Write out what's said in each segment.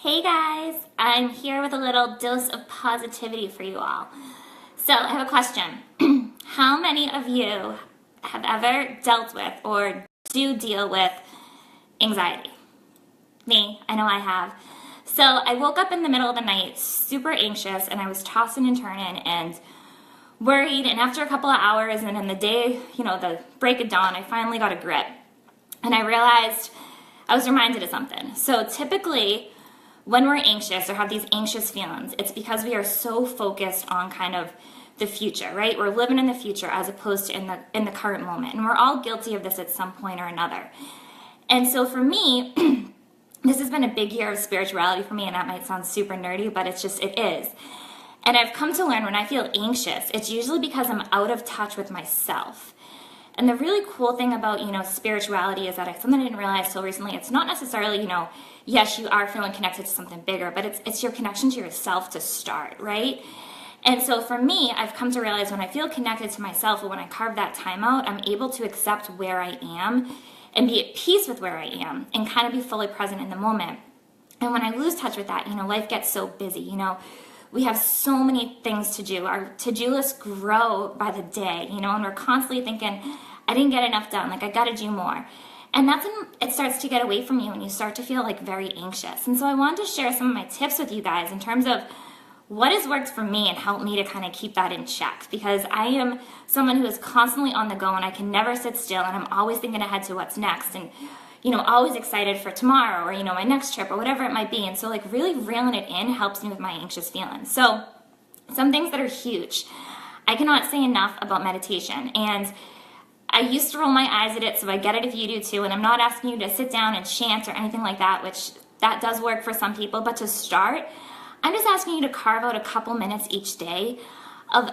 Hey guys, I'm here with a little dose of positivity for you all. So I have a question. How many of you have ever dealt with or do deal with anxiety? Me, I know I have. So I woke up in the middle of the night super anxious and I was tossing and turning and worried, and after a couple of hours and in the day, the break of dawn, I finally got a grip and I realized I was reminded of something. So typically when we're anxious or have these anxious feelings, it's because we are so focused on kind of the future, right? We're living in the future as opposed to in the current moment. And we're all guilty of this at some point or another. And so for me, this has been a big year of spirituality for me, and that might sound super nerdy, but it is. And I've come to learn when I feel anxious, it's usually because I'm out of touch with myself. And the really cool thing about, spirituality is that something I didn't realize till recently, it's not necessarily, yes, you are feeling connected to something bigger, but it's your connection to yourself to start, right? And so for me, I've come to realize when I feel connected to myself, or when I carve that time out, I'm able to accept where I am and be at peace with where I am and kind of be fully present in the moment. And when I lose touch with that, life gets so busy, we have so many things to do. Our to-do lists grow by the day, and we're constantly thinking, I didn't get enough done, like I gotta do more. And that's when it starts to get away from you and you start to feel like very anxious. And so I wanted to share some of my tips with you guys in terms of what has worked for me and helped me to kind of keep that in check, because I am someone who is constantly on the go and I can never sit still, and I'm always thinking ahead to what's next, and always excited for tomorrow or, my next trip or whatever it might be. And so like really reeling it in helps me with my anxious feelings. So some things that are huge. I cannot say enough about meditation, and I used to roll my eyes at it, so I get it if you do too. And I'm not asking you to sit down and chant or anything like that, which that does work for some people. But to start, I'm just asking you to carve out a couple minutes each day of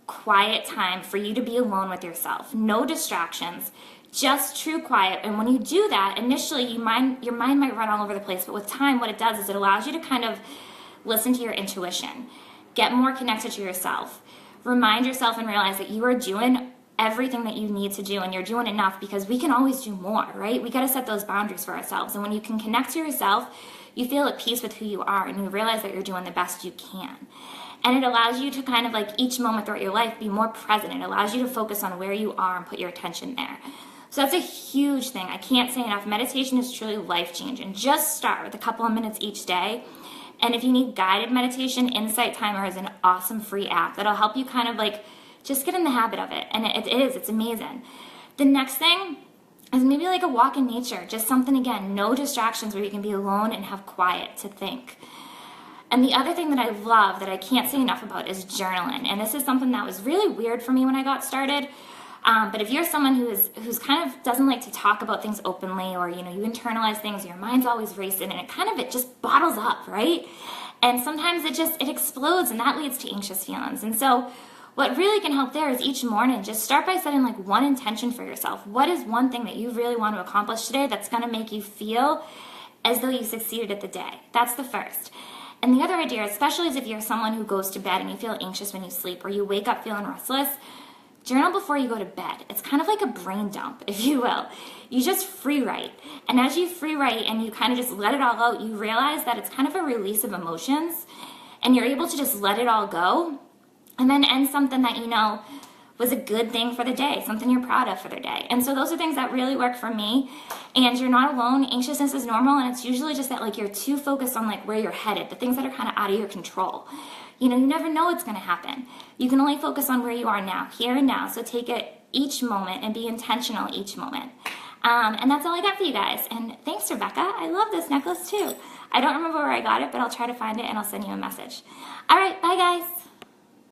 quiet time for you to be alone with yourself. No distractions, just true quiet. And when you do that, initially your mind might run all over the place. But with time, what it does is it allows you to kind of listen to your intuition, get more connected to yourself, remind yourself and realize that you are doing everything that you need to do and you're doing enough, because we can always do more, right? We got to set those boundaries for ourselves. And when you can connect to yourself, you feel at peace with who you are and you realize that you're doing the best you can. And it allows you to kind of like each moment throughout your life be more present. It allows you to focus on where you are and put your attention there. So that's a huge thing. I can't say enough. Meditation is truly life-changing. Just start with a couple of minutes each day. And if you need guided meditation, Insight Timer is an awesome free app that'll help you kind of like just get in the habit of it. And it's amazing. The next thing is maybe like a walk in nature. Just something, again, no distractions, where you can be alone and have quiet to think. And the other thing that I love that I can't say enough about is journaling. And this is something that was really weird for me when I got started. But if you're someone who's kind of doesn't like to talk about things openly, or you internalize things, your mind's always racing, and it just bottles up, right? And sometimes it explodes, and that leads to anxious feelings. And so what really can help there is each morning just start by setting like one intention for yourself. What is one thing that you really want to accomplish today that's going to make you feel as though you succeeded at the day? That's the first. And the other idea, especially as if you're someone who goes to bed and you feel anxious when you sleep, or you wake up feeling restless, journal before you go to bed. It's kind of like a brain dump, if you will. You just free write. And as you free write and you kind of just let it all out, you realize that it's kind of a release of emotions, and you're able to just let it all go and then end something that was a good thing for the day, something you're proud of for the day. And so those are things that really work for me. And you're not alone. Anxiousness is normal, and it's usually just that like you're too focused on like where you're headed, the things that are kind of out of your control. You never know what's going to happen. You can only focus on where you are now, here and now. So take it each moment and be intentional each moment. And that's all I got for you guys. And thanks, Rebecca. I love this necklace too. I don't remember where I got it, but I'll try to find it and I'll send you a message. All right, bye guys.